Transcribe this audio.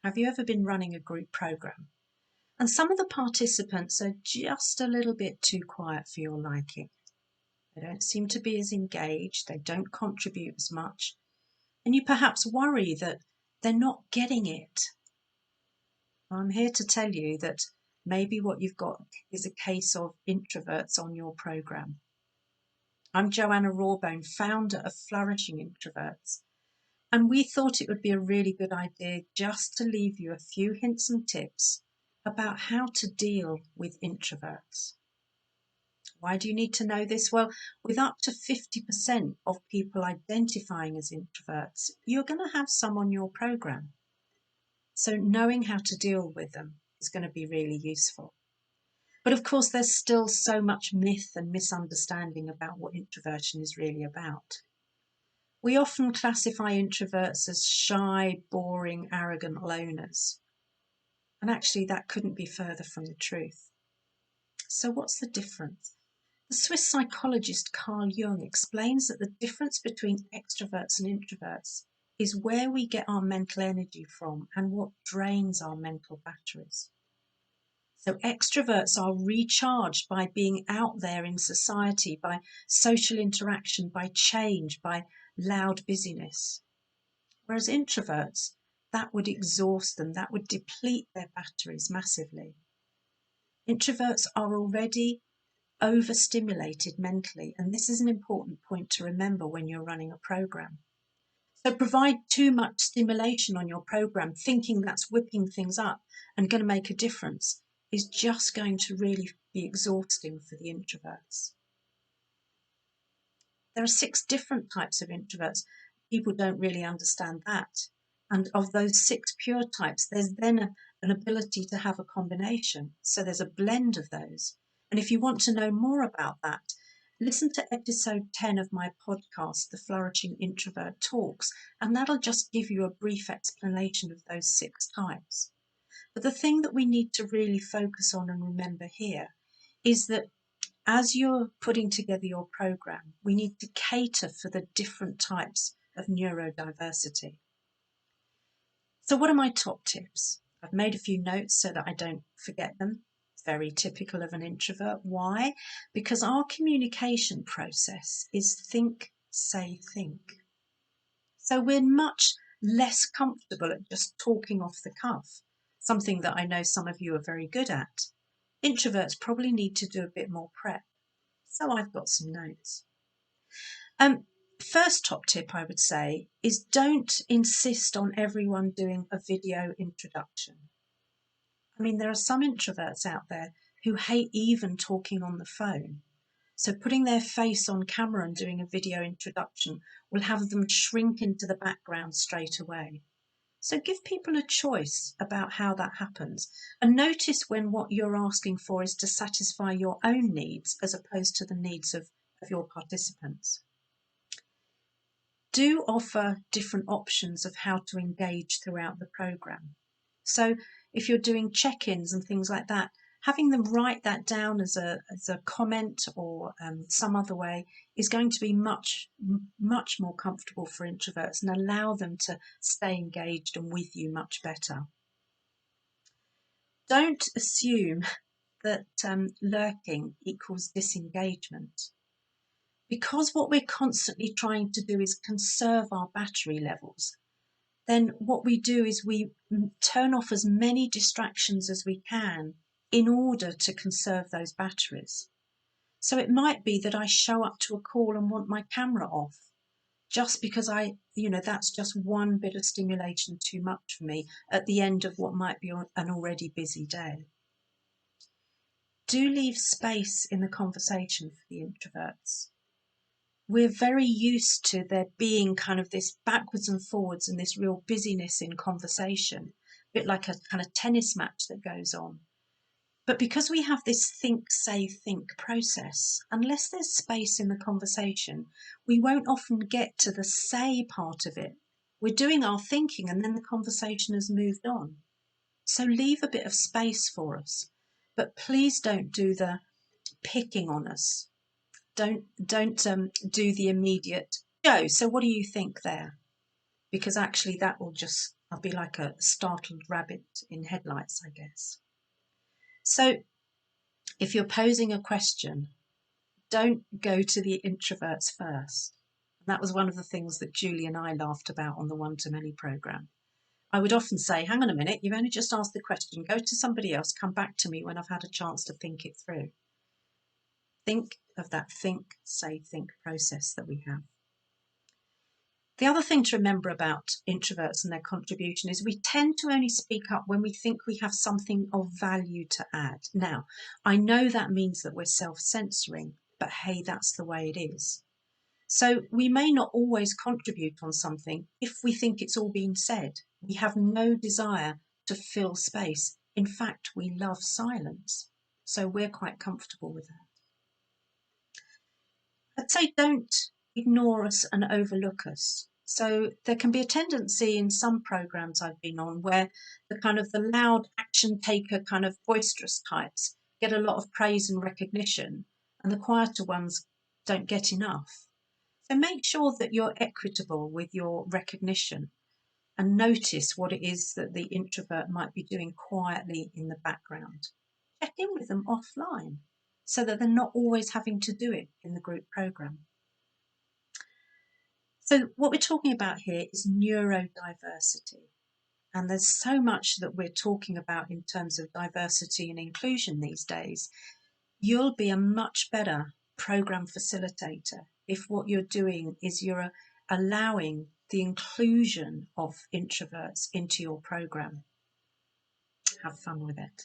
Have you ever been running a group program and some of the participants are just a little bit too quiet for your liking? They don't seem to be as engaged, they don't contribute as much, and you perhaps worry that they're not getting it. Well, I'm here to tell you that maybe what you've got is a case of introverts on your program. I'm Joanna Rawbone, founder of Flourishing Introverts, and we thought it would be a really good idea just to leave you a few hints and tips about how to deal with introverts. Why do you need to know this? Well, with up to 50% of people identifying as introverts, you're going to have some on your program. So knowing how to deal with them is going to be really useful. But of course, there's still so much myth and misunderstanding about what introversion is really about. We often classify introverts as shy, boring, arrogant loners. And actually, that couldn't be further from the truth. So what's the difference? The Swiss psychologist Carl Jung explains that the difference between extroverts and introverts is where we get our mental energy from and what drains our mental batteries. So extroverts are recharged by being out there in society, by social interaction, by change, by loud busyness. Whereas introverts, that would exhaust them, that would deplete their batteries massively. Introverts are already overstimulated mentally, and this is an important point to remember when you're running a program. So provide too much stimulation on your program, thinking that's whipping things up and going to make a difference, is just going to really be exhausting for the introverts. There are 6 different types of introverts. People don't really understand that. And of those 6 pure types, there's then an ability to have a combination. So there's a blend of those. And if you want to know more about that, listen to episode 10 of my podcast, The Flourishing Introvert Talks, and that'll just give you a brief explanation of those 6 types. But the thing that we need to really focus on and remember here is that as you're putting together your program, we need to cater for the different types of neurodiversity. So what are my top tips? I've made a few notes so that I don't forget them. It's very typical of an introvert. Why? Because our communication process is think, say, think. So we're much less comfortable at just talking off the cuff, something that I know some of you are very good at. Introverts probably need to do a bit more prep. So I've got some notes. First top tip I would say is don't insist on everyone doing a video introduction. I mean, there are some introverts out there who hate even talking on the phone. So putting their face on camera and doing a video introduction will have them shrink into the background straight away. So give people a choice about how that happens, and notice when what you're asking for is to satisfy your own needs as opposed to the needs of your participants. Do offer different options of how to engage throughout the programme. So if you're doing check-ins and things like that, having them write that down as a comment or some other way is going to be much more comfortable for introverts and allow them to stay engaged and with you much better. Don't assume that lurking equals disengagement. Because what we're constantly trying to do is conserve our battery levels, then what we do is we turn off as many distractions as we can in order to conserve those batteries. So it might be that I show up to a call and want my camera off, just because that's just one bit of stimulation too much for me at the end of what might be an already busy day. Do leave space in the conversation for the introverts. We're very used to there being kind of this backwards and forwards and this real busyness in conversation, a bit like a kind of tennis match that goes on. But because we have this think, say, think process, unless there's space in the conversation, we won't often get to the say part of it. We're doing our thinking and then the conversation has moved on. So leave a bit of space for us, but please don't do the picking on us. Don't do the immediate, Joe, so what do you think there? Because actually that will just I'll be like a startled rabbit in headlights, I guess. So if you're posing a question, don't go to the introverts first. That was one of the things that Julie and I laughed about on the one-to-many program. I would often say, hang on a minute, you've only just asked the question, go to somebody else, come back to me when I've had a chance to think it through. Think of that think, say, think process that we have. The other thing to remember about introverts and their contribution is we tend to only speak up when we think we have something of value to add. Now, I know that means that we're self-censoring, but hey, that's the way it is. So we may not always contribute on something if we think it's all been said. We have no desire to fill space. In fact, we love silence. So we're quite comfortable with that. I'd say don't ignore us and overlook us. So there can be a tendency in some programs I've been on where the loud action taker kind of boisterous types get a lot of praise and recognition, and the quieter ones don't get enough. So make sure that you're equitable with your recognition and notice what it is that the introvert might be doing quietly in the background. Check in with them offline so that they're not always having to do it in the group program. So what we're talking about here is neurodiversity. And there's so much that we're talking about in terms of diversity and inclusion these days. You'll be a much better program facilitator if what you're doing is you're allowing the inclusion of introverts into your program. Have fun with it.